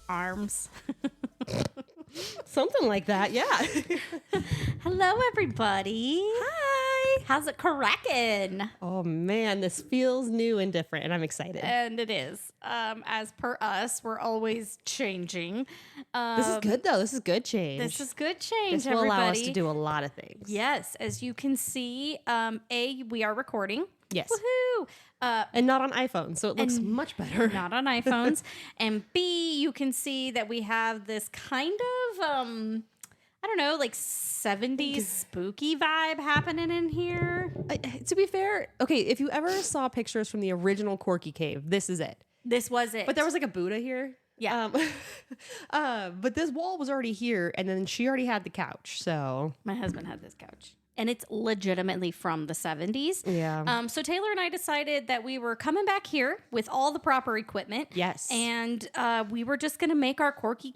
arms. Something like that, yeah. Hello, everybody. Hi. How's it cracking? Oh man, this feels new and different, and I'm excited. And it is. As per us, we're always changing. This is good though. This is good change. This is good change, This will everybody. allow us to do a lot of things. Yes, as you can see, we are recording. Yes. Woohoo! And not on iPhone, so it looks much better. Not on iPhones. And B, you can see that we have this kind of, I don't know, like 70s spooky vibe happening in here. To be fair, okay, if you ever saw pictures from the original Corky cave, this is it. This was it. But there was like a Buddha here. Yeah. But this wall was already here, and then she already had the couch, so. My husband had this couch. And it's legitimately from the 70s. Yeah. So Taylor and I decided that we were coming back here with all the proper equipment. Yes. And we were just going to make our Corky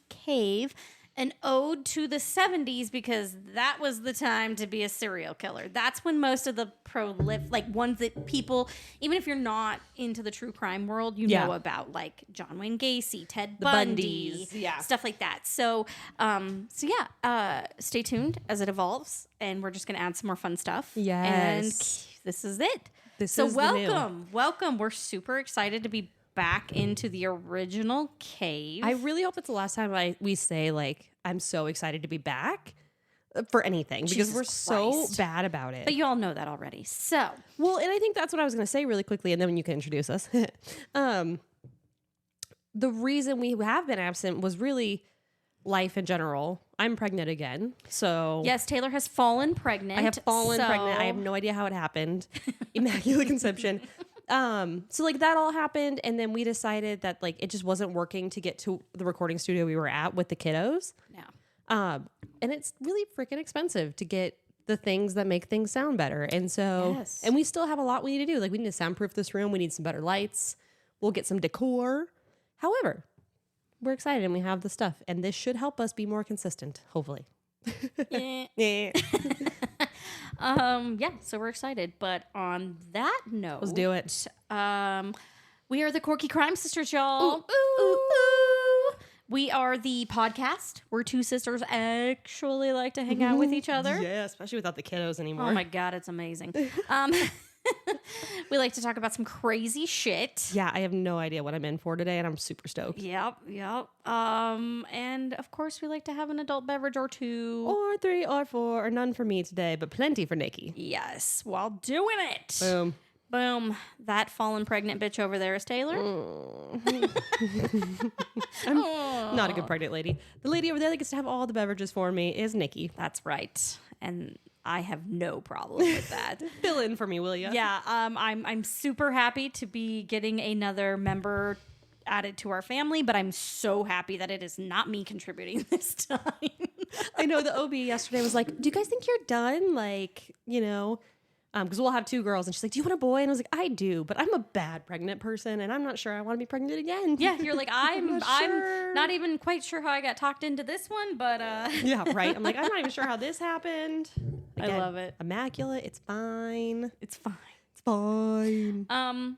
cave an ode to the 70s because that was the time to be a serial killer. That's when most of the ones that people, even if you're not into the true crime world, you know about, like John Wayne Gacy, Ted Bundy, stuff like that. So, stay tuned as it evolves, and we're just going to add some more fun stuff. Yes. And this is it. Welcome. We're super excited to be back into the original cave. I really hope it's the last time we say, like, I'm so excited to be back for anything because we're so bad about it. But you all know that already. So, well, and I think that's what I was going to say really quickly, and then you can introduce us. The reason we have been absent was really life in general. I'm pregnant again, so yes, Taylor has fallen pregnant. I have fallen pregnant. I have no idea how it happened. Immaculate conception. So like that all happened, and then we decided that like it just wasn't working to get to the recording studio we were at with the kiddos. Yeah. And it's really freaking expensive to get the things that make things sound better. And so, and we still have a lot we need to do. Like we need to soundproof this room. We need some better lights. We'll get some decor. However, we're excited and we have the stuff, and this should help us be more consistent, hopefully. Yeah. So we're excited. But on that note, let's do it. We are the Corky Crime Sisters, y'all. Ooh, ooh, ooh. We are the podcast where two sisters actually like to hang out with each other. Yeah, especially without the kiddos anymore. Oh my God, it's amazing. We like to talk about some crazy shit. Yeah, I have no idea what I'm in for today, and I'm super stoked. Yep. And of course, we like to have an adult beverage or two. Or 3 or 4, or none for me today, but plenty for Nickie. Yes, while doing it. Boom. That fallen pregnant bitch over there is Taylor. I'm not a good pregnant lady. The lady over there that gets to have all the beverages for me is Nickie. That's right. And I have no problem with that. Fill in for me, will you? Yeah. I'm super happy to be getting another member added to our family, but I'm so happy that it is not me contributing this time. I know the OB yesterday was like, do you guys think you're done? Like, you know, because we'll have 2 girls, and she's like, do you want a boy? And I was like, I do, but I'm a bad pregnant person, and I'm not sure I want to be pregnant again. Yeah, you're like, I'm not even quite sure how I got talked into this one, but yeah, right. I'm like, I'm not even sure how this happened. Again, I love it. Immaculate. It's fine. It's fine. It's fine.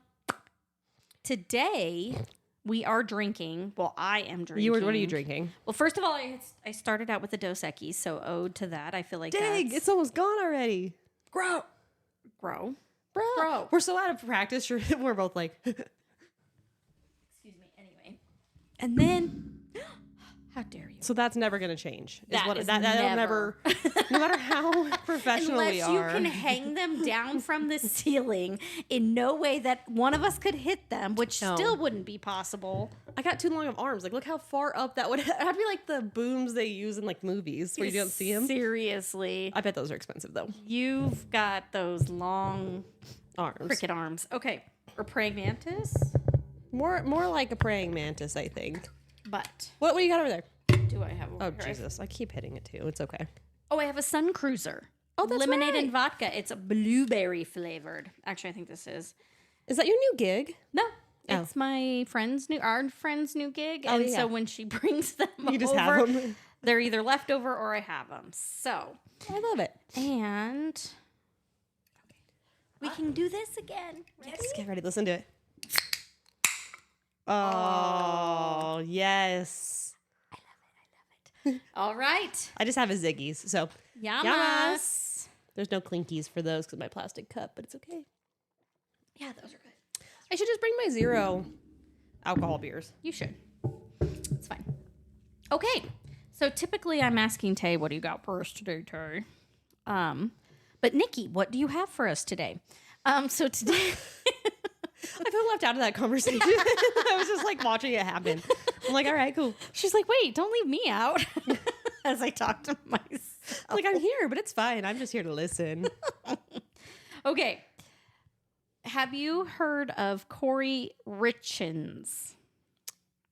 Today we are drinking. Well, I am drinking. What are you drinking? Well, first of all, I started out with the Dos Equis, so ode to that. I feel like dang, it's almost gone already. Bro. We're so out of practice. We're both like, excuse me. Anyway, and then, how dare you? So that's never going to change. That'll never. No matter how professional we are, unless you can hang them down from the ceiling in no way that one of us could hit them, which still wouldn't be possible. I got too long of arms. Like, look how far up that would. That'd be like the booms they use in like movies where you don't see them. Seriously, I bet those are expensive though. You've got those long arms, cricket arms. Okay, or praying mantis. More like a praying mantis, I think. But what do you got over there? Do I have? Oh Jesus! I keep hitting it too. It's okay. Oh, I have a Sun Cruiser. Oh, that's lemonade right. and vodka. It's a blueberry flavored. Actually, I think this is. Is that your new gig? No. It's my our friend's new gig. Oh, and so when she brings them you just over, have them. They're either leftover or I have them. So I love it. And we can do this again. Ready? Yes, get ready. Listen to it. Oh, yes. I love it. All right. I just have a Ziggy's, so Yamas. There's no Clinkies for those because of my plastic cup, but it's okay. Yeah, those are good. I should just bring my 0 alcohol beers. You should. It's fine. Okay. So typically I'm asking Tay, what do you got for us today, Tay? But Nickie, what do you have for us today? So today I feel left out of that conversation. I was just like watching it happen. I'm like, all right, cool. She's like, wait, don't leave me out. As I talk to myself. Like, I'm here, but it's fine. I'm just here to listen. Okay. Have you heard of Kouri Richins?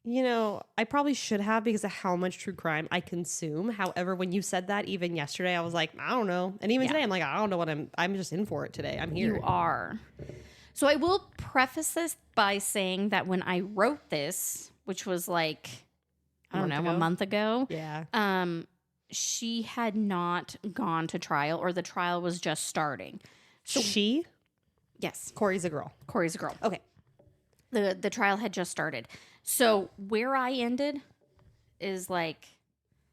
You know, I probably should have because of how much true crime I consume. However, when you said that even yesterday, I was like, I don't know. And even today, I'm like, I don't know what I'm just in for it today. I'm here. You are. So I will preface this by saying that when I wrote this, which was like, I don't know, a month ago. Yeah. She had not gone to trial, or the trial was just starting. So Yes. Corey's a girl. Corey's a girl. Okay. The trial had just started. So where I ended is like...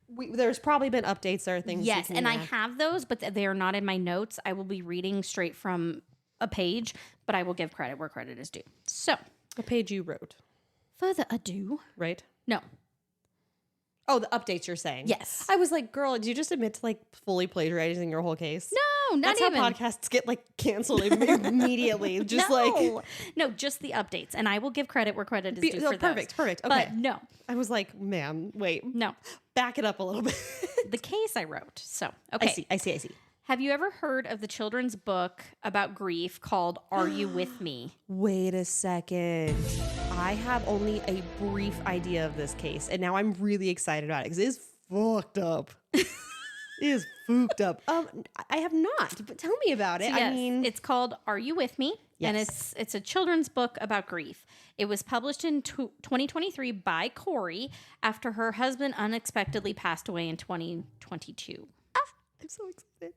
There's probably been updates. There are things. Yes, and I have those, but they are not in my notes. I will be reading straight from a page, but I will give credit where credit is due. So... A page you wrote. Further ado... Right? No. Oh, the updates you're saying. Yes. I was like, girl, did you just admit to like fully plagiarizing your whole case? No, not That's even. how podcasts get like canceled immediately. Just no, just the updates, and I will give credit where credit is due for perfect. those. Okay. But no, I was like, ma'am, wait, no, back it up a little bit. the case I wrote. So okay, I see. Have you ever heard of the children's book about grief called "Are You With Me"? Wait a second. I have only a brief idea of this case, and now I'm really excited about it because it is fucked up. It is fooked up. I have not, but tell me about it. So yes, I mean, it's called "Are You With Me?" Yes. And it's a children's book about grief. It was published in 2023 by Kouri after her husband unexpectedly passed away in 2022. I'm so excited.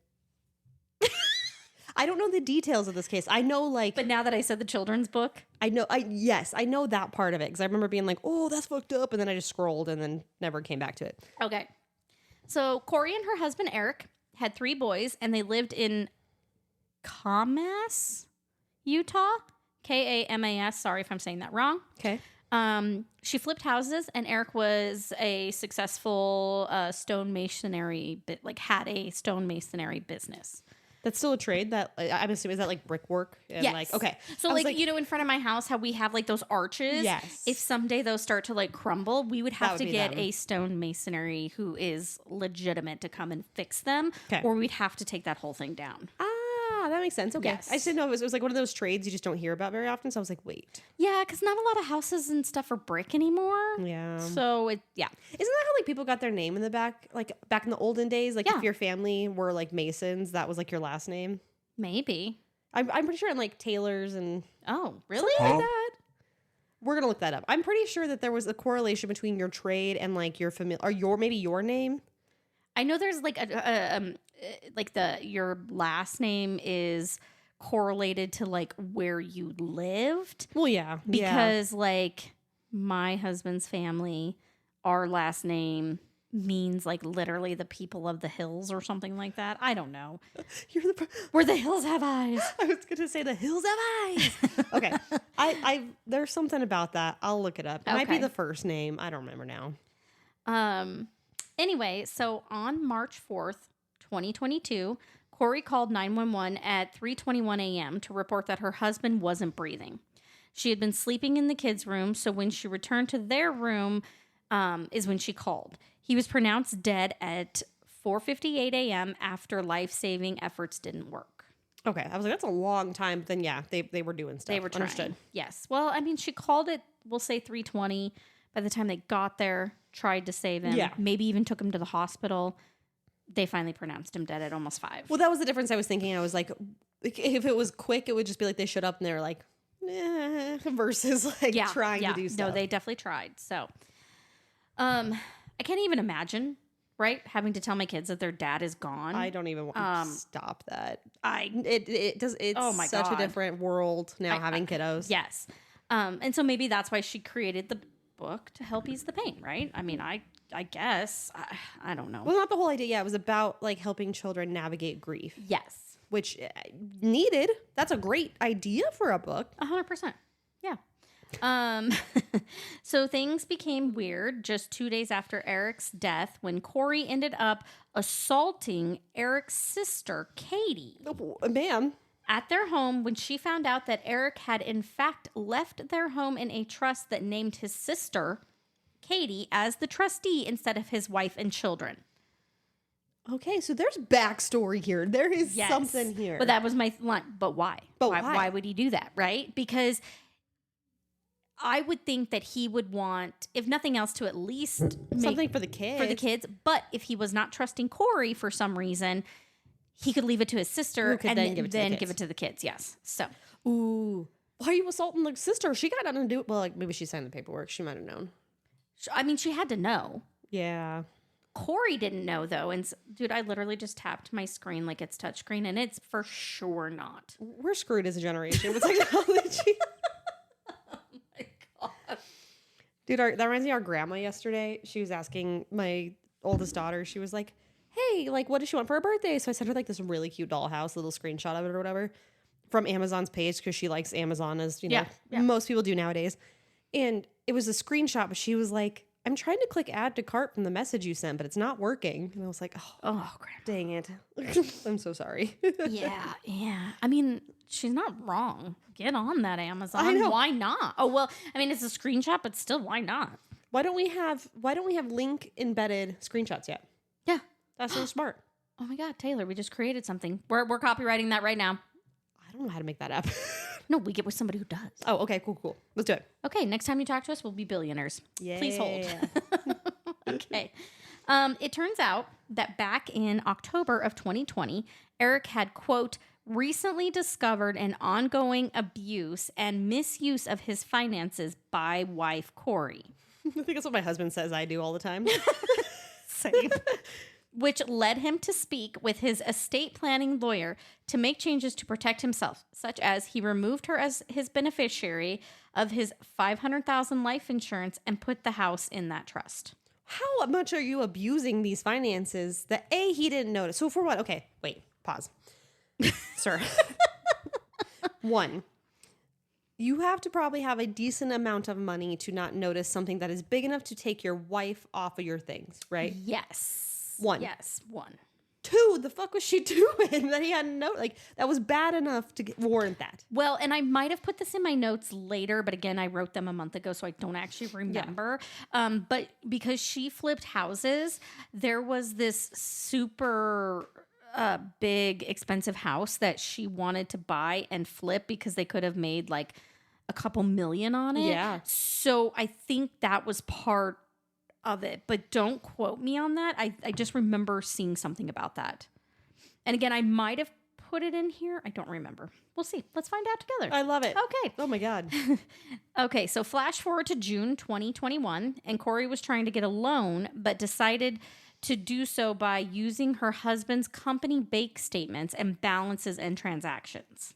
I don't know the details of this case. I know But now that I said the children's book, I know that part of it because I remember being like, oh, that's fucked up. And then I just scrolled and then never came back to it. Okay. So Kouri and her husband, Eric, had 3 boys, and they lived in Kamas, Utah. Kamas. Sorry if I'm saying that wrong. Okay. She flipped houses, and Eric was a successful stone masonry, had a stone masonry business. That's still a trade that I'm assuming is that like brickwork? And yes. Okay. So in front of my house, how we have like those arches. Yes. If someday those start to like crumble, we would have to get them. a stone masonry who is legitimate to come and fix them. Okay. Or we'd have to take that whole thing down. That makes sense. Okay. Yes. I just didn't know it was like one of those trades you just don't hear about very often. So I was like, wait. Yeah, because not a lot of houses and stuff are brick anymore. Yeah. So Isn't that how like people got their name in the back? Like back in the olden days, like if your family were like Masons, that was like your last name. Maybe. I'm pretty sure in like Taylors and really? Like that. We're gonna look that up. I'm pretty sure that there was a correlation between your trade and like your family or maybe your name. I know there's like your last name is correlated to like where you lived. Well, yeah, because like my husband's family, our last name means like literally the people of the hills or something like that. I don't know. Where the hills have eyes. I was gonna say the hills have eyes. Okay, I there's something about that. I'll look it up. It might be the first name. I don't remember now. Anyway, so on March 4th, 2022, Kouri called 911 at 3:21 a.m. to report that her husband wasn't breathing. She had been sleeping in the kids' room, so when she returned to their room is when she called. He was pronounced dead at 4:58 a.m. after life-saving efforts didn't work. Okay, I was like, that's a long time. But then, yeah, they were doing stuff. They were trying. Understood. Yes. Well, I mean, she called it, we'll say 3:20. By the time they got there, tried to save him. Yeah. Maybe even took him to the hospital. They finally pronounced him dead at almost 5. Well, that was the difference I was thinking. I was like, if it was quick, it would just be like they showed up and they were like, versus like trying to do stuff. No, they definitely tried. So, I can't even imagine, right? Having to tell my kids that their dad is gone. I don't even want to stop that. It's It's such a different world now having kiddos. Yes. And so maybe that's why she created the book to help ease the pain, right? I mean, I guess. I don't know. Well, not the whole idea. Yeah, it was about like helping children navigate grief. Yes. Which needed. That's a great idea for a book. 100%. Yeah. So things became weird just 2 days after Eric's death when Kouri ended up assaulting Eric's sister, Katie. Oh, ma'am. At their home when she found out that Eric had in fact left their home in a trust that named his sister, Katie, as the trustee instead of his wife and children. Okay, so there's backstory here. There is something here. But that was my line. But why? But why would he do that, right? Because I would think that he would want, if nothing else, to at least something for the kids. But if he was not trusting Kouri for some reason, he could leave it to his sister and then give it to the kids. Yes. So. Ooh. Why are you assaulting the sister? She got nothing to do. Well, like maybe she signed the paperwork. She might have known. I mean, she had to know. Yeah. Kouri didn't know though, and dude, I literally just tapped my screen like it's touchscreen, and it's for sure not. We're screwed as a generation with technology. Oh my god, dude! That reminds me of our grandma yesterday. She was asking my oldest daughter. She was like, "Hey, like, what does she want for her birthday?" So I sent her like this really cute dollhouse, little screenshot of it or whatever, from Amazon's page because she likes Amazon, as you know, most people do nowadays. And it was a screenshot, but she was like, I'm trying to click add to cart from the message you sent, but it's not working. And I was like, oh crap. Dang it. I'm so sorry. yeah. I mean, she's not wrong. Get on that Amazon. I know. Why not? Oh, well, I mean, it's a screenshot, but still, why not? Why don't we have link embedded screenshots yet? Yeah. That's so smart. Oh my God, Taylor, we just created something. We're copywriting that right now. I don't know how to make that up. No, we get with somebody who does. Oh, okay, cool. Let's do it. Okay, next time you talk to us, we'll be billionaires. Yeah. Please hold. Okay. It turns out that back in October of 2020, Eric had, quote, recently discovered an ongoing abuse and misuse of his finances by wife Kouri. I think that's what my husband says I do all the time. Same. Which led him to speak with his estate planning lawyer to make changes to protect himself, such as he removed her as his beneficiary of his $500,000 life insurance and put the house in that trust. How much are you abusing these finances that he didn't notice? So for what? Okay, wait, pause. Sir. One, you have to probably have a decent amount of money to not notice something that is big enough to take your wife off of your things, right? Yes. One. Yes, one. Two, the fuck was she doing that he hadn't noticed? Like, that was bad enough to warrant that. Well, and I might have put this in my notes later, but again, I wrote them a month ago, so I don't actually remember. Yeah. But because she flipped houses, there was this super big, expensive house that she wanted to buy and flip because they could have made like a couple million on it. Yeah. So I think that was part of it, but don't quote me on that. I just remember seeing something about that. And again, I might have put it in here. I don't remember. We'll see. Let's find out together. I love it. Okay. Oh my God. Okay, so flash forward to June 2021, and Kouri was trying to get a loan, but decided to do so by using her husband's company bank statements and balances and transactions.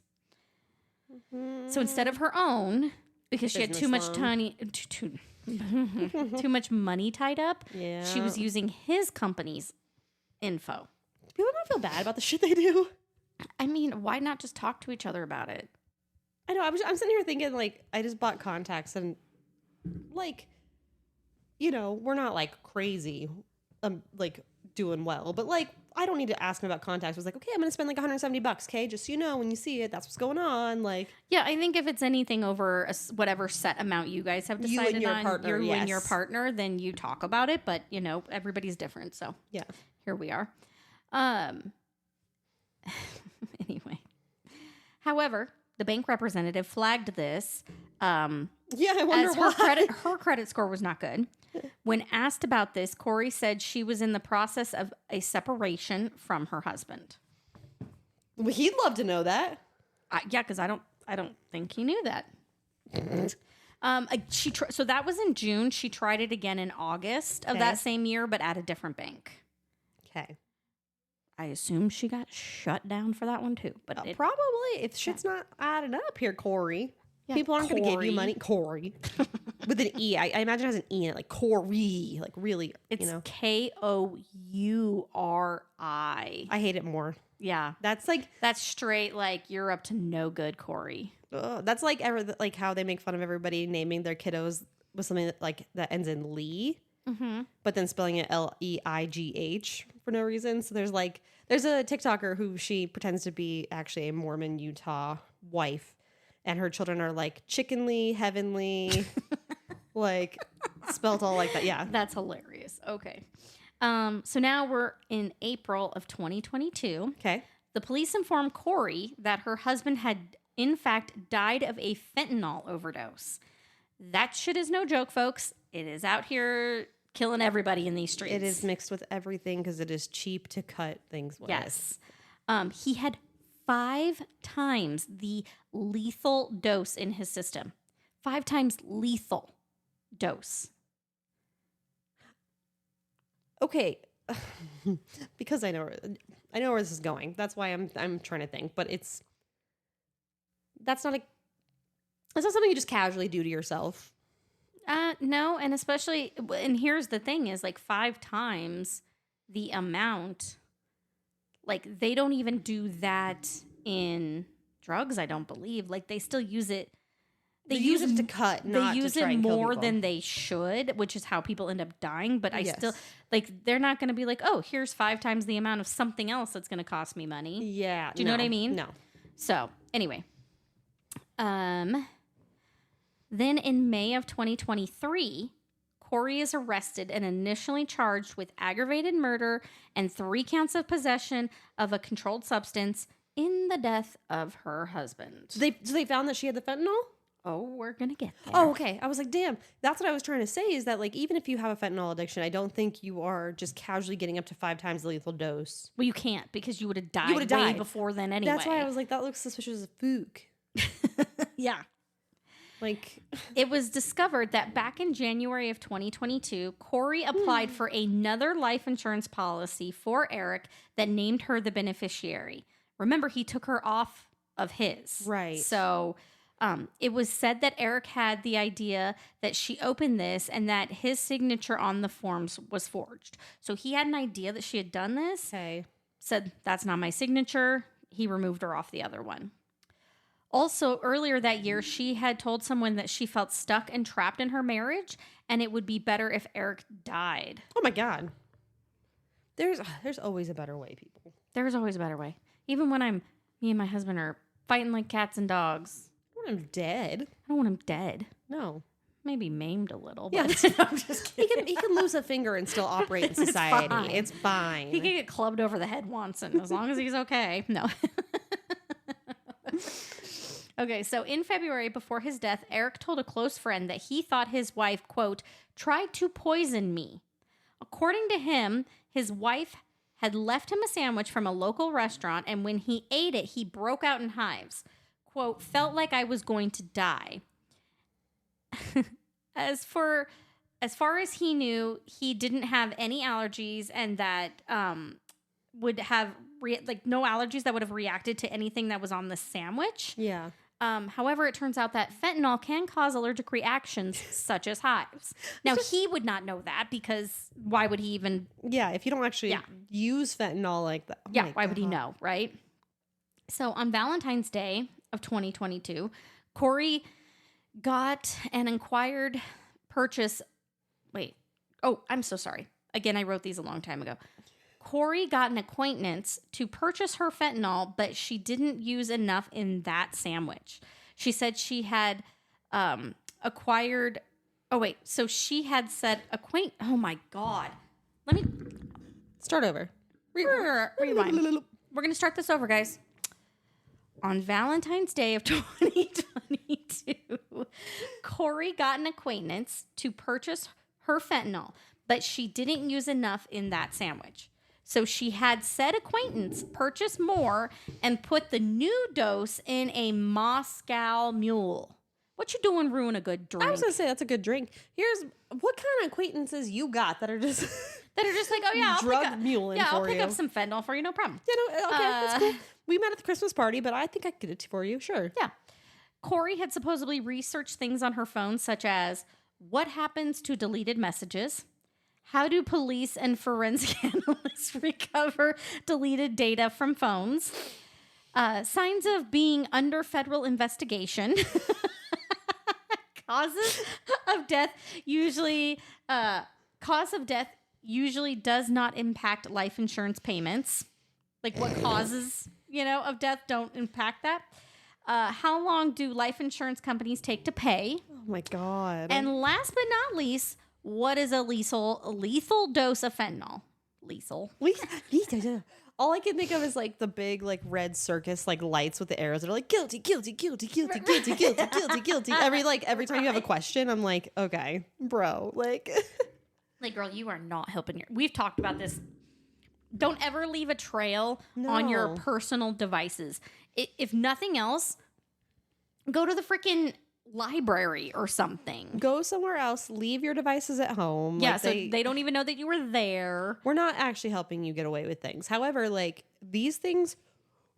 So instead of her own, because she had too much too much money tied up, she was using his company's info. Do people not feel bad about the shit they do? I mean, why not just talk to each other about it? I know. I'm sitting here thinking, like, I just bought contacts and, like, you know, we're not, like, crazy, like, doing well. But, like, I don't need to ask him about contacts. I was like, okay, I'm going to spend, like, $170, okay? Just so you know, when you see it, that's what's going on. Like, yeah, I think if it's anything over whatever set amount you guys have decided you and your on, partner, you and your partner, then you talk about it. But, you know, everybody's different. So, yeah, here we are. Anyway. However, the bank representative flagged this. I wonder why. Her credit score was not good. When asked about this, Kouri said she was in the process of a separation from her husband. Well, he'd love to know that. Yeah, because I don't think he knew that. So that was in June. She tried it again in August of that same year, but at a different bank. Okay. I assume she got shut down for that one too. But probably if shit's not adding up here, Kouri. Yeah, People aren't going to give you Kouri. money. Kouri. With an E. I imagine it has an E in it, like Kouri. Like really, It's you know. Kouri. I hate it more. Yeah. That's like, That's straight like you're up to no good, Corey. that's like like how they make fun of everybody naming their kiddos with something that ends in Lee, but then spelling it Leigh for no reason. So there's a TikToker who she pretends to be actually a Mormon Utah wife, and her children are like Chickenly, Heavenly, like spelled all like that. Yeah, That's hilarious. Okay. So now we're in April of 2022. okay. The police informed Corey that her husband had, in fact, died of a fentanyl overdose. That shit is no joke, folks. It is out here killing everybody in these streets. It is mixed with everything because it is cheap to cut things with. Yes. He had 5 times the lethal dose in his system. 5 times lethal dose. Okay. Because I know where this is going. That's why I'm trying to think, but that's not something you just casually do to yourself. No, and especially, and here's the thing is like 5 times the amount. Like they don't even do that in drugs, I don't believe. Like they still use it. They use it to cut, not they use to try it and kill more people. than they should, which is how people end up dying. But I Yes. still, like, they're not going to be like, oh, here's 5 times the amount of something else that's going to cost me money. Yeah. Do you know what I mean? No. So, anyway. Then in May of 2023, Corey is arrested and initially charged with aggravated murder and 3 counts of possession of a controlled substance in the death of her husband. So they found that she had the fentanyl? Oh, we're going to get there. Oh, okay. I was like, damn. That's what I was trying to say is that, like, even if you have a fentanyl addiction, I don't think you are just casually getting up to 5 times the lethal dose. Well, you can't because you would have died You would've way died. before then anyway. That's why I was like, that looks suspicious as fook. Yeah. Like, It was discovered that back in January of 2022, Corey applied for another life insurance policy for Eric that named her the beneficiary. Remember, he took her off of his. Right. So it was said that Eric had the idea that she opened this and that his signature on the forms was forged. So he had an idea that she had done this. okay. Said, that's not my signature. He removed her off the other one. Also, earlier that year, she had told someone that she felt stuck and trapped in her marriage, and it would be better if Eric died. Oh my God. There's always a better way, people. There's always a better way. Even when me and my husband are fighting like cats and dogs. I want him dead. I don't want him dead. No. Maybe maimed a little, Yeah, but I'm just kidding. He can lose a finger and still operate in society. fine. It's fine. He could get clubbed over the head once, and as long as he's okay. No. Okay, so in February, before his death, Eric told a close friend that he thought his wife, quote, tried to poison me. According to him, his wife had left him a sandwich from a local restaurant, and when he ate it, he broke out in hives. Quote, felt like I was going to die. As far as he knew, he didn't have any allergies, and that would have no allergies that would have reacted to anything that was on the sandwich. Yeah. However, it turns out that fentanyl can cause allergic reactions such as hives. Now, he would not know that because why would he even? Yeah, if you don't actually use fentanyl like that. Oh Why would he know, right? So on Valentine's Day of 2022, Corey got an inquired purchase. Wait. Oh, I'm so sorry. Again, I wrote these a long time ago. Corey got an acquaintance to purchase her fentanyl, but she didn't use enough in that sandwich. She said she had acquired... Oh, wait. So she had said Oh, my God. Let me... Start over. Rewind. We're going to start this over, guys. On Valentine's Day of 2022, Corey got an acquaintance to purchase her fentanyl, but she didn't use enough in that sandwich. So she had said acquaintance purchase more and put the new dose in a Moscow Mule. What you doing ruin a good drink? I was going to say that's a good drink. Here's what kind of acquaintances you got that are just... that are just like, oh yeah, I'll pick up some fentanyl for you, no problem. Yeah, no, okay, that's cool. We met at the Christmas party, but I think I could get it for you, sure. Yeah. Kouri had supposedly researched things on her phone, such as what happens to deleted messages, how do police and forensic analysts recover deleted data from phones, signs of being under federal investigation, causes of death usually does not impact life insurance payments. Like what causes, of death don't impact that. How long do life insurance companies take to pay? Oh my God. And last but not least, what is a lethal dose of fentanyl? Lethal. All I can think of is like the big like red circus like lights with the arrows that are like guilty, guilty, guilty, guilty, guilty, guilty, guilty, guilty. Every time you have a question, I'm like, okay, bro, like girl, you are not helping we've talked about this. Don't ever leave a trail on your personal devices. If nothing else, go to the freaking library or something. Go somewhere else. Leave your devices at home. Yeah, so they don't even know that you were there. We're not actually helping you get away with things. However, like these things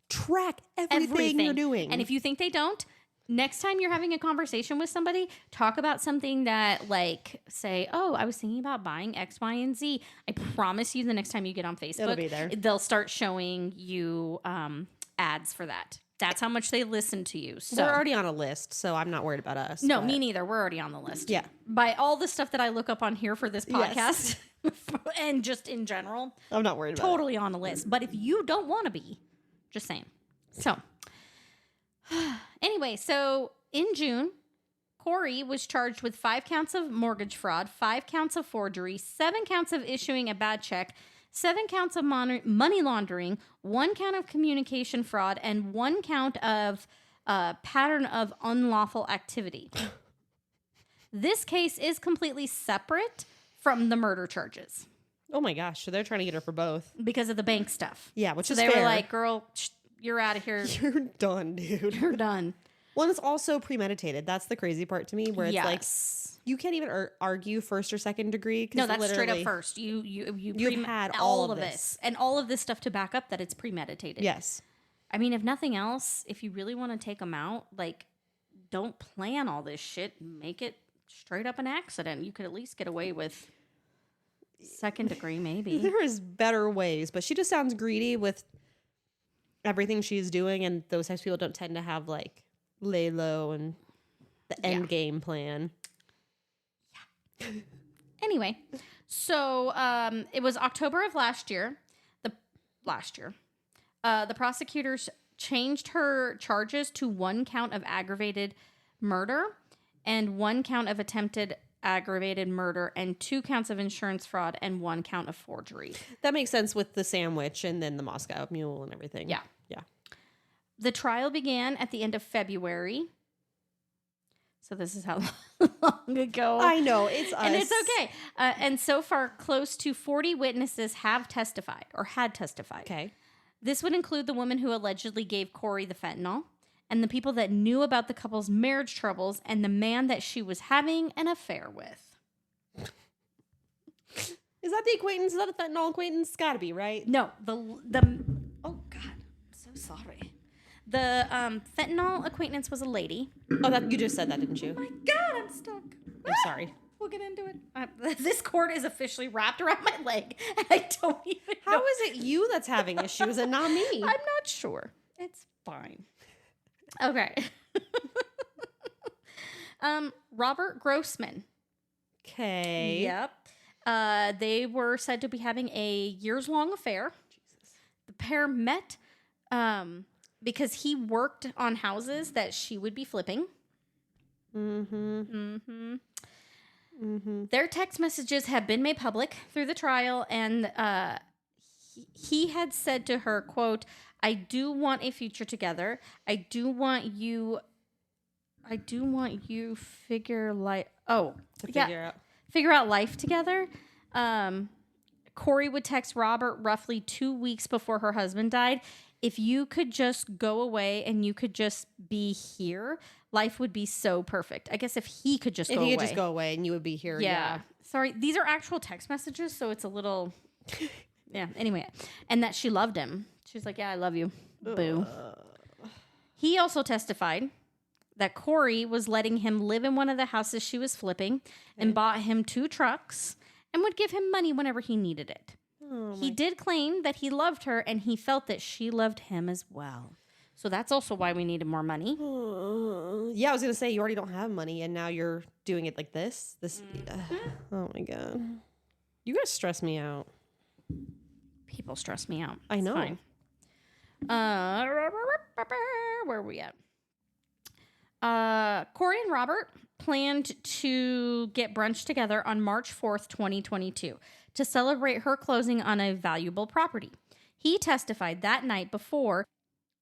track everything you're doing. And if you think they don't, next time you're having a conversation with somebody, talk about something that like say, oh, I was thinking about buying X, Y, and Z. I promise you the next time you get on Facebook, it'll be there. They'll start showing you ads for that. That's how much they listen to you. So we're already on a list, so I'm not worried about us. No, me neither. We're already on the list. Yeah. By all the stuff that I look up on here for this podcast and just in general. I'm not worried about totally on the list. But if you don't want to be, just saying. So anyway, so in June, Kouri was charged with 5 counts of mortgage fraud, 5 counts of forgery, 7 counts of issuing a bad check, 7 counts of money laundering, 1 count of communication fraud, and 1 count of pattern of unlawful activity. This case is completely separate from the murder charges. Oh my gosh, so they're trying to get her for both. Because of the bank stuff. Yeah, which is fair. They were like, girl, you're out of here. You're done, dude. You're done. Well, it's also premeditated. That's the crazy part to me, where it's like you can't even argue first or second degree. No, that's straight up first. You've had all of this and all of this stuff to back up that it's premeditated. Yes. I mean, if nothing else, if you really want to take them out, like, don't plan all this shit. Make it straight up an accident. You could at least get away with second degree, maybe. There is better ways, but she just sounds greedy with everything she's doing, and those types of people don't tend to have like lay low and the end game plan. Yeah. Anyway, so it was October of last year. The prosecutors changed her charges to 1 count of aggravated murder and 1 count of attempted aggravated murder and 2 counts of insurance fraud and 1 count of forgery. That makes sense with the sandwich and then the Moscow Mule and everything. Yeah. Yeah. The trial began at the end of February. So this is how long ago. I know, it's us. And it's okay. And so far, close to 40 witnesses have testified or had testified. Okay. This would include the woman who allegedly gave Kouri the fentanyl and the people that knew about the couple's marriage troubles and the man that she was having an affair with. Is that the acquaintance? Is that a fentanyl acquaintance? It's gotta be, right? No, the oh God, I'm so sorry. The fentanyl acquaintance was a lady. Oh, that you just said that, didn't you? Oh my God, I'm stuck. I'm sorry. We'll get into it. This cord is officially wrapped around my leg, and I don't even know. How is it you that's having issues and not me? I'm not sure. It's fine. Okay. Robert Grossman. Okay. Yep. They were said to be having a years-long affair. Jesus. The pair met because he worked on houses that she would be flipping. Mm-hmm. Mm-hmm. Mm-hmm. Their text messages have been made public through the trial, and he had said to her, quote, "I do want a future together. I do want you figure out life together." Kouri would text Robert roughly 2 weeks before her husband died. If you could just go away and you could just be here, life would be so perfect. I guess if he could just go away. If he could just go away and you would be here. Yeah. Sorry. These are actual text messages, so it's a little... Yeah. Anyway. And that she loved him. She's like, yeah, I love you. Boo. He also testified that Kouri was letting him live in one of the houses she was flipping and bought him 2 trucks and would give him money whenever he needed it. He did claim that he loved her and he felt that she loved him as well. So that's also why we needed more money. Yeah, I was going to say, you already don't have money and now you're doing it like this. Oh my God. You guys stress me out. People stress me out. I know. Fine. Where are we at? Kouri and Robert planned to get brunch together on March 4th, 2022, to celebrate her closing on a valuable property. He testified that night before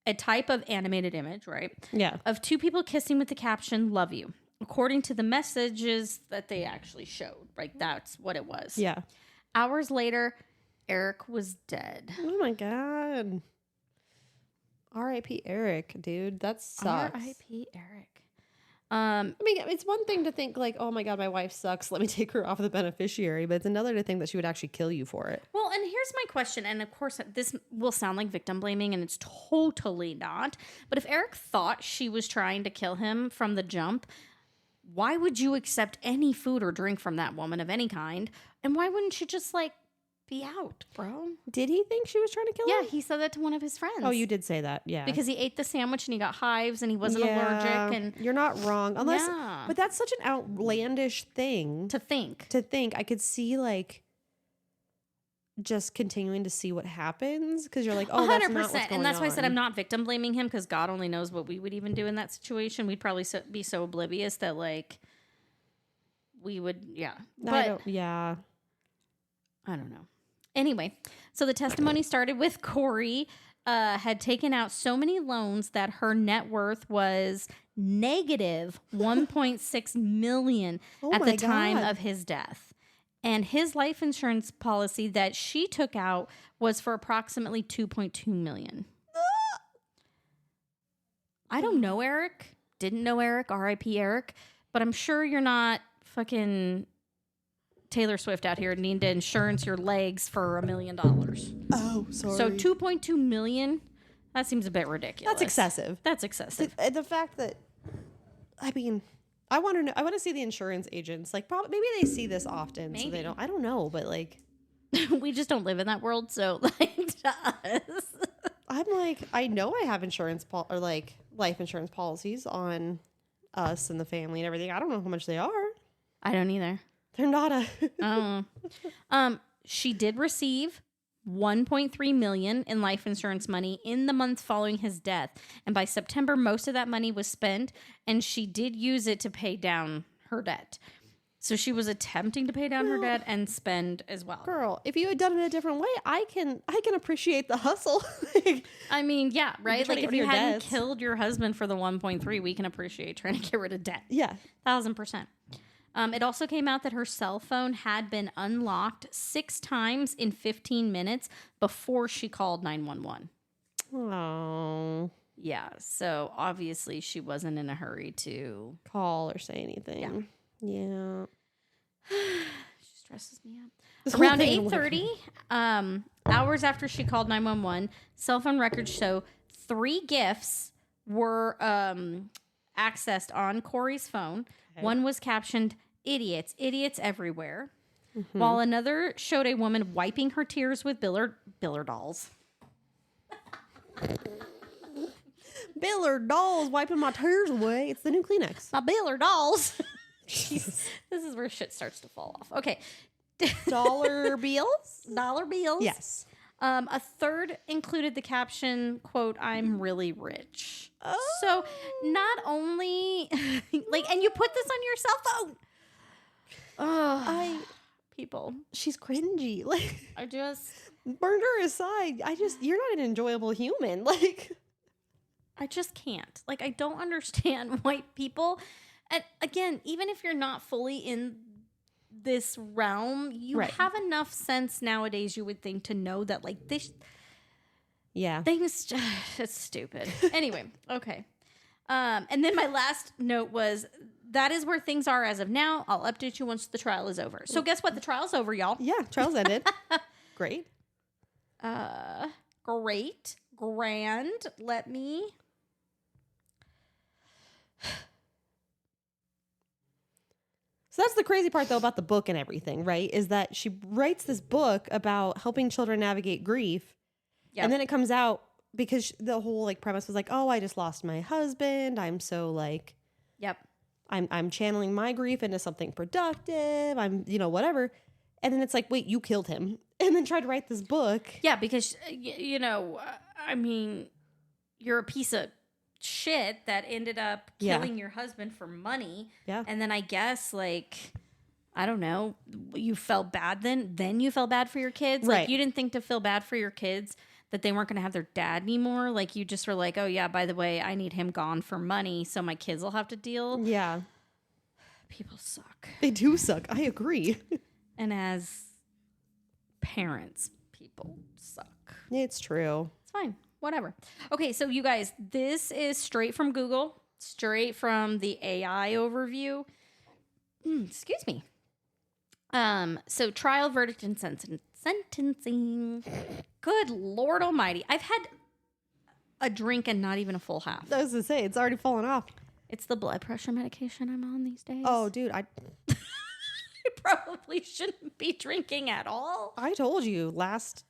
a type of animated image, right? Yeah. Of 2 people kissing with the caption, "Love you," according to the messages that they actually showed. Right? That's what it was. Yeah. Hours later, Eric was dead. Oh my God. R.I.P. Eric, dude. That sucks. R.I.P. Eric. I mean, it's one thing to think like, oh my God, my wife sucks. Let me take her off the beneficiary. But it's another to think that she would actually kill you for it. Well, and here's my question. And of course, this will sound like victim blaming, and it's totally not. But if Eric thought she was trying to kill him from the jump, why would you accept any food or drink from that woman of any kind? And why wouldn't you just like be out, bro? Did he think she was trying to kill him? Yeah, he said that to one of his friends. Oh, you did say that. Yeah. Because he ate the sandwich and he got hives and he wasn't allergic. And you're not wrong. Unless, but that's such an outlandish thing to think. I could see like just continuing to see what happens because you're like, oh, 100%. That's not what's going and that's why I said I'm on. not victim blaming him because God only knows what we would even do in that situation. We'd probably be so oblivious that like we would, yeah. But I don't know. Anyway, so the testimony started with Kouri had taken out so many loans that her net worth was negative $1.6 million at the time of his death. And his life insurance policy that she took out was for approximately $2.2 million. I don't know Eric. Didn't know Eric, R.I.P. Eric. But I'm sure you're not fucking Taylor Swift out here needing to insurance your legs for $1 million. Oh, sorry. So $2.2 million, that seems a bit ridiculous. That's excessive. That's excessive. The fact that, I mean, I want to know. I want to see the insurance agents. Like, probably maybe they see this often, so they don't. I don't know, but like, we just don't live in that world. So like to us, I'm like, I know I have insurance or like life insurance policies on us and the family and everything. I don't know how much they are. I don't either. They're not she did receive $1.3 million in life insurance money in the month following his death. And by September, most of that money was spent, and she did use it to pay down her debt. So she was attempting to pay down her debt and spend as well. Girl, if you had done it a different way, I can appreciate the hustle. I mean, yeah, right? Like if you hadn't debts. killed your husband for the 1.3, we can appreciate trying to get rid of debt. Yeah. 1,000%. It also came out that her cell phone had been unlocked 6 times in 15 minutes before she called 911. Oh. Yeah, so obviously she wasn't in a hurry to call or say anything. Yeah. She stresses me out. Around 8:30, hours after she called 911, cell phone records show 3 gifts were accessed on Kouri's phone. Okay. One was captioned, "Idiots, idiots everywhere," while another showed a woman wiping her tears with Biller dolls. Biller dolls wiping my tears away. It's the new Kleenex. My Biller dolls. This is where shit starts to fall off. Okay. Dollar bills? Dollar bills. Yes. A third included the caption, quote, "I'm really rich." Oh. So not only like, and you put this on your cell phone. People. She's cringy. Like, I just, murder aside, you're not an enjoyable human. Like, I just can't. Like, I don't understand why people, and again, even if you're not fully in this realm, you have enough sense nowadays, you would think, to know that like this things, it's stupid. Anyway, okay. And then my last note was, that is where things are as of now. I'll update you once the trial is over. So guess what? The trial's over, y'all. Yeah, trial's ended. Great. Great. Grand. Let me So that's the crazy part, though, about the book and everything, right? Is that she writes this book about helping children navigate grief. Yep. And then it comes out because the whole like premise was like, oh, I just lost my husband. I'm so like, yep. I'm channeling my grief into something productive. I'm, whatever. And then it's like, wait, you killed him. And then tried to write this book. Yeah, because, I mean, you're a piece of shit that ended up killing your husband for money. Yeah. And then I guess like I don't know, you felt bad then you felt bad for your kids. Right. Like you didn't think to feel bad for your kids that they weren't going to have their dad anymore. Like you just were like, oh yeah, by the way, I need him gone for money so my kids will have to deal. Yeah. People suck. They do suck. I agree. And as parents, people suck. It's true. It's fine. Whatever. Okay, so you guys, this is straight from Google, straight from the AI overview. Excuse me. So trial, verdict, and sentencing. Good Lord Almighty. I've had a drink and not even a full half. I was going to say, it's already fallen off. It's the blood pressure medication I'm on these days. Oh, dude, I probably shouldn't be drinking at all. I told you last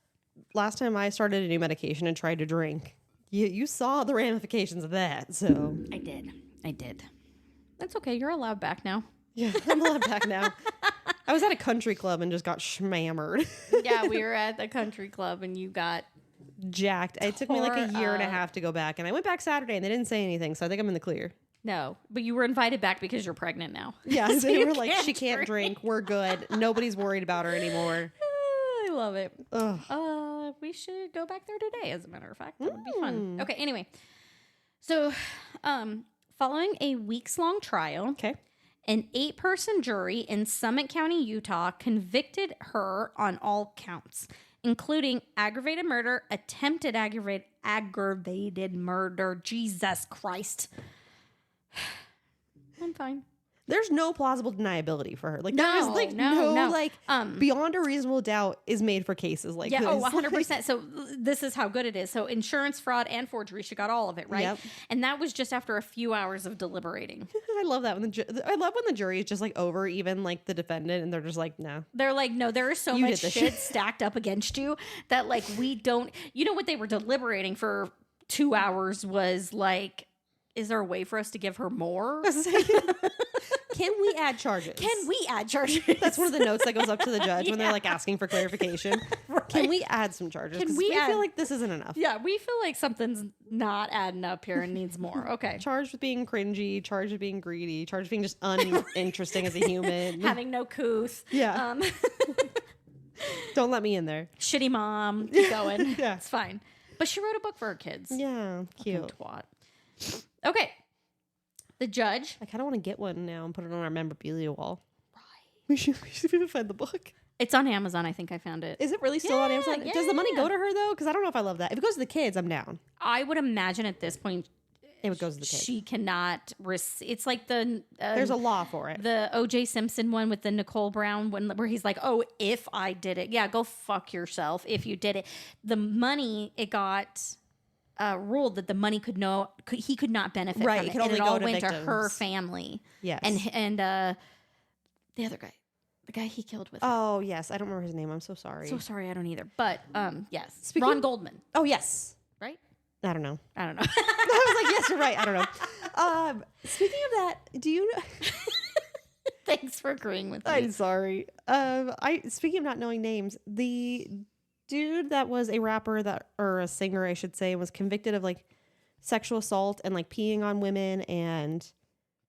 time I started a new medication and tried to drink, you saw the ramifications of that. So I did. That's okay. You're allowed back now. Yeah, I'm allowed back now. I was at a country club and just got schmammered. Yeah, we were at the country club and you got jacked. It took me like a year and a half to go back, and I went back Saturday and they didn't say anything, so I think I'm in the clear. No, but you were invited back because you're pregnant now. Yeah, so they were like, she can't drink. We're good. Nobody's worried about her anymore. I love it. We should go back there today, as a matter of fact. That would be fun. Okay, anyway. So, following a weeks-long trial, okay, an 8-person jury in Summit County, Utah, convicted her on all counts, including aggravated murder, attempted aggravated murder. Jesus Christ. I'm fine. There's no plausible deniability for her. Like, no, there is like no. Like, beyond a reasonable doubt is made for cases like this. Yeah, 100%. So this is how good it is. So insurance fraud and forgery, she got all of it, right? Yep. And that was just after a few hours of deliberating. I love that I love when the jury is just like over even like the defendant, and they're just like, no. They're like, no, there is so much shit stacked up against you that like we don't. You know what they were deliberating for 2 hours was like, is there a way for us to give her more? Can we add charges? That's one of the notes that goes up to the judge when they're like asking for clarification. Right. Can we add some charges? We feel like this isn't enough. Yeah, we feel like something's not adding up here and needs more. Okay. Charged with being cringy, charged with being greedy, charged with being just uninteresting as a human. Having no couth. Yeah. Don't let me in there. Shitty mom. Keep going. Yeah. It's fine. But she wrote a book for her kids. Yeah. Cute. Twat. Okay. The judge. I kind of want to get one now and put it on our memorabilia wall. Right. We should find the book. It's on Amazon. I think I found it. Is it really still on Amazon? Yeah. Does the money go to her though? Because I don't know if I love that. If it goes to the kids, I'm down. I would imagine at this point, it goes to the kids. She cannot. It's like the there's a law for it. The O.J. Simpson one with the Nicole Brown one, where he's like, "Oh, if I did it, yeah, go fuck yourself. If you did it, the money it got." Ruled that the money he could not benefit from it. It all went to her family. Yes. And the other guy, the guy he killed with. Oh, yes. I don't remember his name. I'm so sorry. So sorry, I don't either. But yes. Ron Goldman. Oh, yes. Right? I don't know. I was like, yes, you're right. I don't know. Speaking of that, do you know... Thanks for agreeing with me. I'm sorry. Speaking of not knowing names, the dude that was a rapper or a singer, I should say, was convicted of like sexual assault and like peeing on women and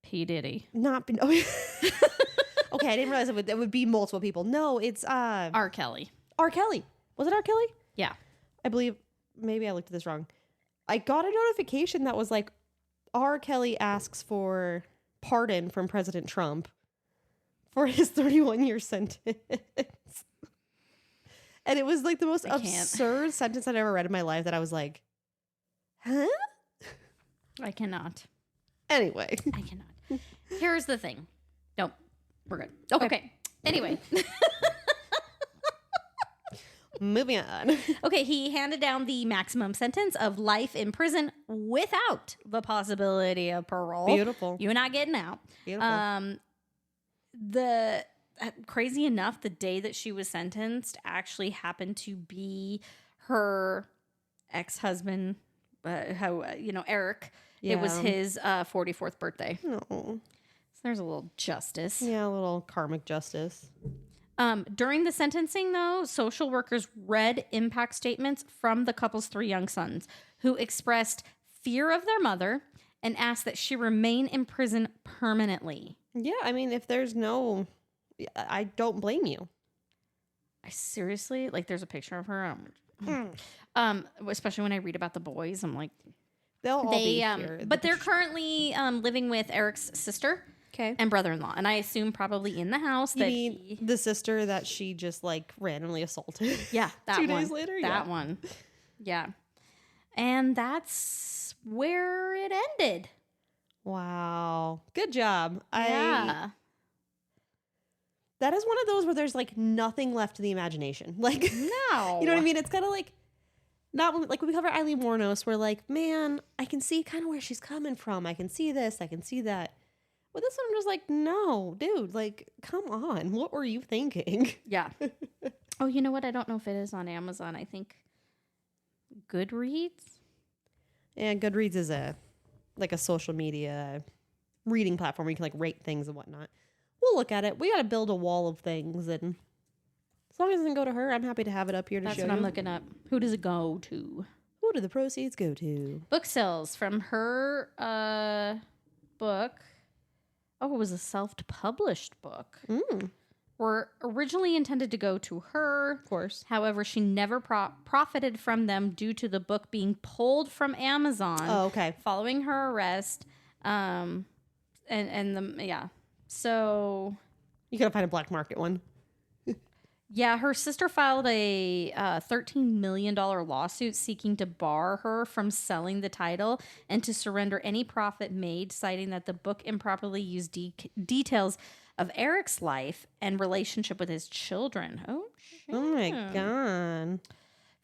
P. Diddy. Okay, I didn't realize it would be multiple people. No, it's R. Kelly. R. Kelly. Was it R. Kelly? Yeah. I believe, maybe I looked at this wrong. I got a notification that was like, R. Kelly asks for pardon from President Trump for his 31-year sentence. And it was like the most absurd sentence I'd ever read in my life that I was like, huh? I cannot. Anyway. I cannot. Here's the thing. Nope. We're good. Okay. Anyway. Moving on. Okay, he handed down the maximum sentence of life in prison without the possibility of parole. Beautiful. You're not getting out. Beautiful. Crazy enough, the day that she was sentenced actually happened to be her ex-husband, Eric. Yeah. It was his 44th birthday. No. So there's a little justice. Yeah, a little karmic justice. During the sentencing, though, social workers read impact statements from the couple's 3 young sons, who expressed fear of their mother and asked that she remain in prison permanently. Yeah, I mean, if there's no... I don't blame you. I seriously, like, there's a picture of her. Especially when I read about the boys, I'm like... They'll all be here. But they're currently living with Eric's sister and brother-in-law. And I assume probably in the house you mean the sister that she just, like, randomly assaulted? Yeah, that 2 one. days later? That one. Yeah. And that's where it ended. Wow. Good job. Yeah. That is one of those where there's, like, nothing left to the imagination. Like, No. you know what I mean? It's kind of like, not like when we cover Eileen Wuornos, we're like, man, I can see kind of where she's coming from. I can see this. I can see that. With this one, I'm just like, no, dude, like, come on. What were you thinking? Yeah. Oh, you know what? I don't know if it is on Amazon. I think Goodreads. Yeah, Goodreads is a social media reading platform where you can, like, rate things and whatnot. We'll look at it. We got to build a wall of things, and as long as it doesn't go to her, I'm happy to have it up here to That's show what you. I'm looking up. Who does it go to? Who do the proceeds go to? Book sales from her book. Oh, it was a self-published book. Were originally intended to go to her. Of course. However, she never profited from them due to the book being pulled from Amazon. Oh, okay. Following her arrest. So You gotta find a black market one. yeah, her sister filed a $13 million lawsuit seeking to bar her from selling the title and to surrender any profit made, citing that the book improperly used details of Eric's life and relationship with his children. Oh, shit. Oh my God.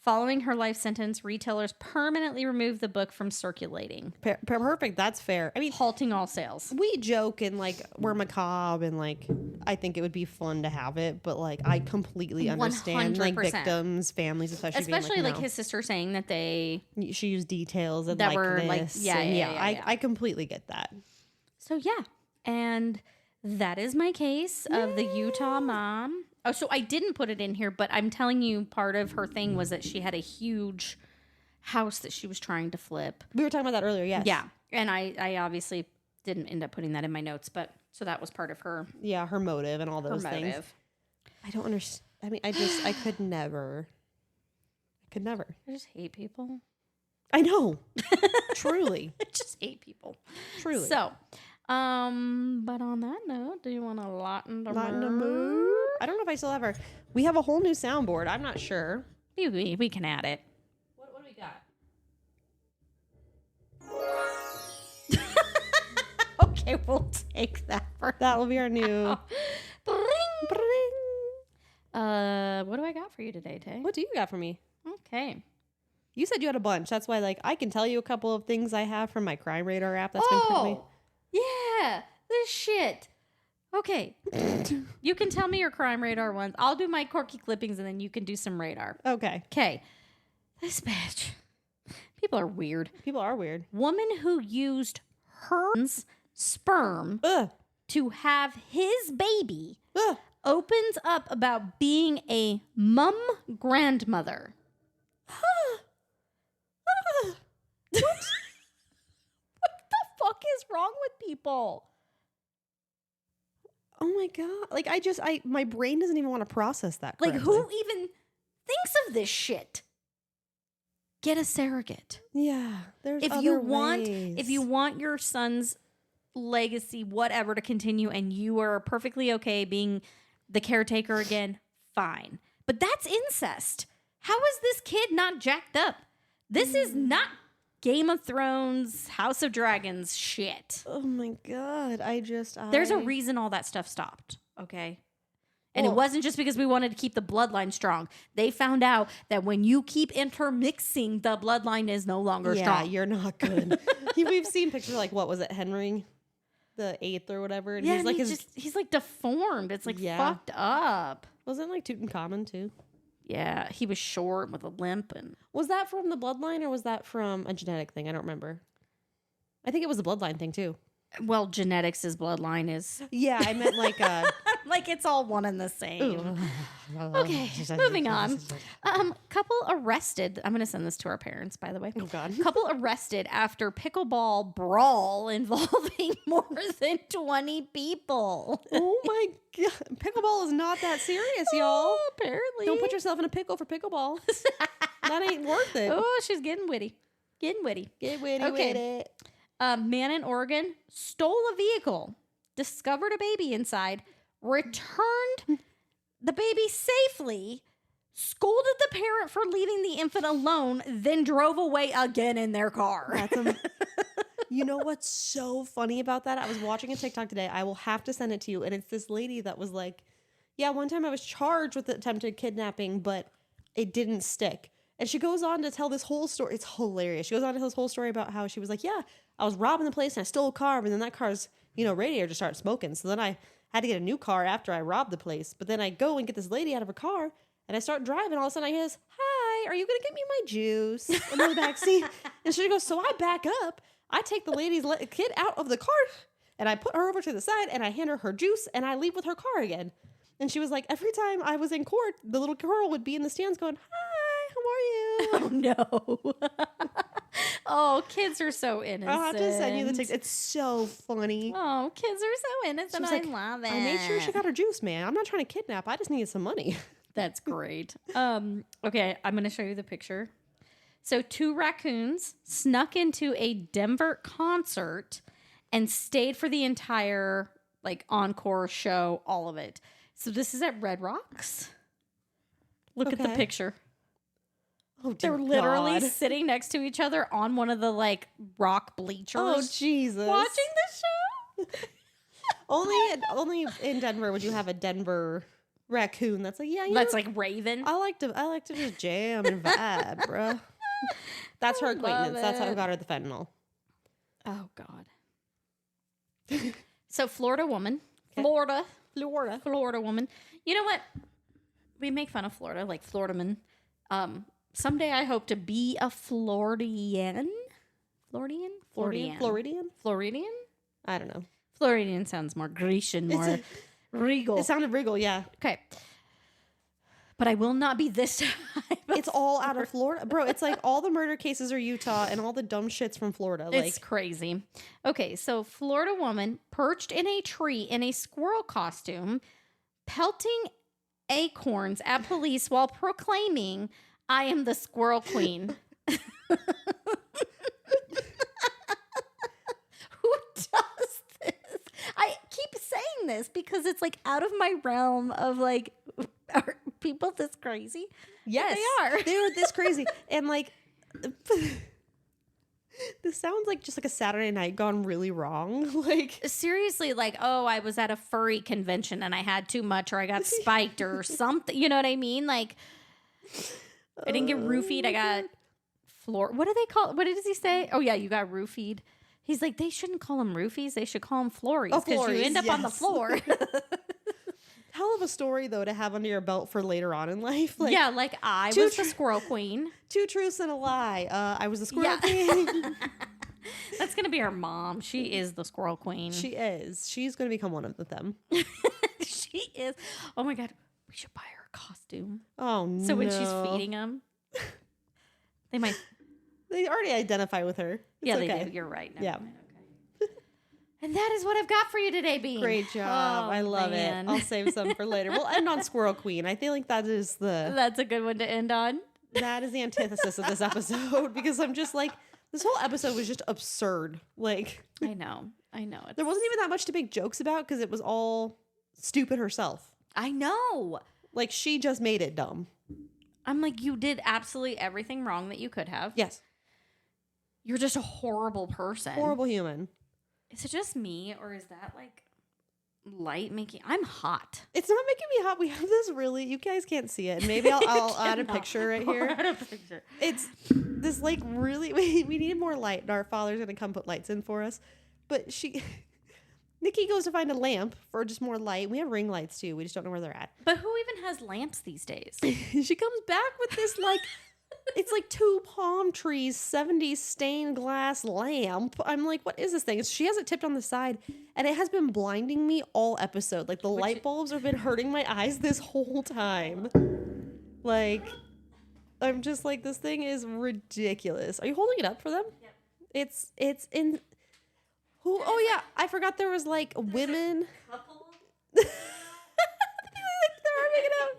Following her life sentence, retailers permanently removed the book from circulating. Perfect. That's fair. I mean, halting all sales. we joke and, like, we're macabre and, like, I think it would be fun to have it, but, like, I completely understand, 100%. like, victims, families, especially being like, no. his sister saying that She used details and that like were this. like, And I completely get that. So yeah, and that is my case of the Utah mom. Oh, so I didn't put it in here, but I'm telling you, part of her thing was that she had a huge house that she was trying to flip. We were talking about that earlier, yes. Yeah, and I obviously didn't end up putting that in my notes, but so that was part of her. Yeah, her motive and all those things. I don't understand. I mean, I could never. I just hate people. I know. Truly. I just hate people. Truly. So, but on that note, do you want to lighten the mood? I don't know if I still have her. We have a whole new soundboard. I'm not sure. We can add it. What do we got? Okay, we'll take that for That will be our new. Bring. Bring. What do I got for you today, Tay? What do you got for me? Okay. You said you had a bunch. That's why, like, I can tell you a couple of things I have from my Crime Radar app that's been put me. Yeah, this shit. Okay. You can tell me your Crime Radar ones. I'll do my Corky clippings and then you can do some radar. Okay. Okay. This bitch. People are weird. People are weird. Woman who used her sperm to have his baby opens up about being a mum grandmother. What the fuck is wrong with people? Oh my God. Like, my brain doesn't even want to process that correctly. Like, who even thinks of this shit? Get a surrogate. Yeah. There's If other you ways. want your son's legacy, whatever, to continue, and you are perfectly okay being the caretaker again, fine. But that's incest. How is this kid not jacked up? This is not Game of Thrones, House of Dragons shit. Oh my God. There's a reason all that stuff stopped, okay? And it wasn't just because we wanted to keep the bloodline strong. They found out that when you keep intermixing, the bloodline is no longer strong. Yeah, you're not good. We've seen pictures like, what was it, Henry the 8th or whatever? And he's like he's like deformed. It's like fucked up. Wasn't it like Tutankhamun too? Yeah, he was short with a limp. And was that from the bloodline or was that from a genetic thing? I don't remember. I think it was the bloodline thing too. Well, genetics is bloodline is. Yeah, I meant like like it's all one and the same. Okay, moving on. Couple arrested. I'm going to send this to our parents, by the way. Oh, God. Couple arrested after pickleball brawl involving more than 20 people. Oh, my God. Pickleball is not that serious, y'all. Oh, apparently. Don't put yourself in a pickle for pickleball. That ain't worth it. Oh, she's getting witty. Getting witty. Get witty with it. A man in Oregon stole a vehicle, discovered a baby inside, returned the baby safely, scolded the parent for leaving the infant alone, then drove away again in their car. You know what's so funny about that? I was watching a TikTok today. I will have to send it to you. And it's this lady that was like, yeah, one time I was charged with attempted kidnapping, but it didn't stick. And she goes on to tell this whole story. It's hilarious. She goes on to tell this whole story about how she was like, yeah, I was robbing the place and I stole a car, but then that car's, radiator just started smoking. So then I had to get a new car after I robbed the place. But then I go and get this lady out of her car and I start driving. All of a sudden I hear this, hi, are you going to get me my juice in the backseat? And she goes, so I back up. I take the lady's kid out of the car and I put her over to the side and I hand her juice and I leave with her car again. And she was like, every time I was in court, the little girl would be in the stands going, hi, how are you? Oh, no. Oh, kids are so innocent. I'll have to send you the TikTok. It's so funny. Oh, kids are so innocent. I love it. I made sure she got her juice, man. I'm not trying to kidnap. I just needed some money. That's great. Okay, I'm going to show you the picture. So 2 raccoons snuck into a Denver concert and stayed for the entire encore show, all of it. So this is at Red Rocks. Look at the picture. Oh, they're literally sitting next to each other on one of the rock bleachers. Oh, Jesus. Watching the show. only in Denver would you have a Denver raccoon that's like, that's like Raven. I like to just jam and vibe, bro. That's her acquaintance. That's how I got her the fentanyl. Oh, God. So Florida woman. Okay. Florida woman. You know what? We make fun of Florida, like Floridaman. Someday I hope to be a Floridian. Floridian? I don't know. Floridian sounds more Grecian, more regal. It sounded regal, yeah. Okay. But I will not be this time. It's all out of Florida. Bro, it's like all the murder cases are Utah and all the dumb shit's from Florida. It's crazy. Okay, so Florida woman perched in a tree in a squirrel costume, pelting acorns at police while proclaiming, I am the squirrel queen. Who does this? I keep saying this because it's out of my realm of are people this crazy? Yes, they are. They're this crazy. And this sounds like just a Saturday night gone really wrong. Seriously, I was at a furry convention and I had too much or I got spiked or something. You know what I mean? I didn't get roofied. I got what do they call? What does he say? Oh yeah, you got roofied. He's like, they shouldn't call them roofies. They should call them flories because you end up on the floor. Hell of a story though to have under your belt for later on in life. I was the squirrel queen. 2 truths and a lie. I was the squirrel queen. That's gonna be our mom. She is the squirrel queen. She is. She's gonna become one of them. She is. Oh my God, we should buy her a costume. Oh no! So when she's feeding them, they already identify with her. It's they do. You're right. Yeah. Okay. And that is what I've got for you today, Bean. Great job. I love it. I'll save some for later. We'll end on Squirrel Queen. I feel like that's a good one to end on. That is the antithesis of this episode because I'm just this whole episode was just absurd. I know. There wasn't even that much to make jokes about because it was all stupid herself. I know. She just made it dumb. I'm you did absolutely everything wrong that you could have. Yes. You're just a horrible person. Horrible human. Is it just me or is that light making. I'm hot. It's not making me hot. We have this really, you guys can't see it. Maybe I'll add a picture right here. Add a picture. It's this like really, we needed more light and our father's going to come put lights in for us. But Nickie goes to find a lamp for just more light. We have ring lights too. We just don't know where they're at. But who even has lamps these days? She comes back with this like, it's like 2 palm trees, 70s stained glass lamp. I'm like, what is this thing? She has it tipped on the side and it has been blinding me all episode. Like the light bulbs have been hurting my eyes this whole time. Like, I'm just like, this thing is ridiculous. Are you holding it up for them? Yep. It's in... Who? Oh yeah, I forgot there was like women. Couple. They're arming it out.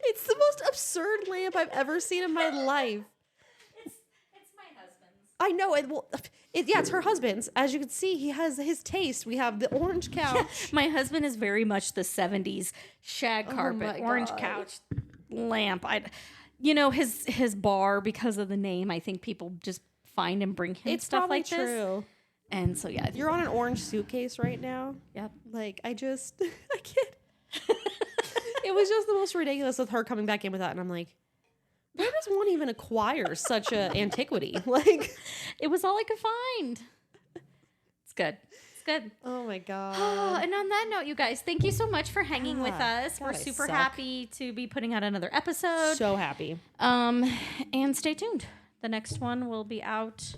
It's the most absurd lamp I've ever seen in my life. It's my husband's. I know it. Well, it's her husband's. As you can see, he has his taste. We have the orange couch. My husband is very much the 70s shag carpet, orange couch, lamp. His bar, because of the name, I think people just find and bring him stuff like this. True. And so yeah, you're on an orange suitcase right now. Yep. Like I can't. It was just the most ridiculous with her coming back in with that, and I'm like, where does one even acquire such a antiquity? Like, it was all I could find. It's good. It's good. Oh my god. And on that note, you guys, thank you so much for hanging with us. We're super happy to be putting out another episode. So happy. And stay tuned. The next one will be out.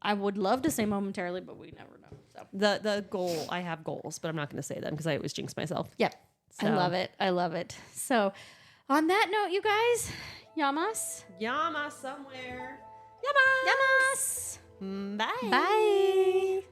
I would love to say momentarily, but we never know. So the goal, I have goals, but I'm not going to say them because I always jinx myself. Yep. So. I love it. So on that note, you guys, yamas. Yamas somewhere. Yamas. Bye. Bye.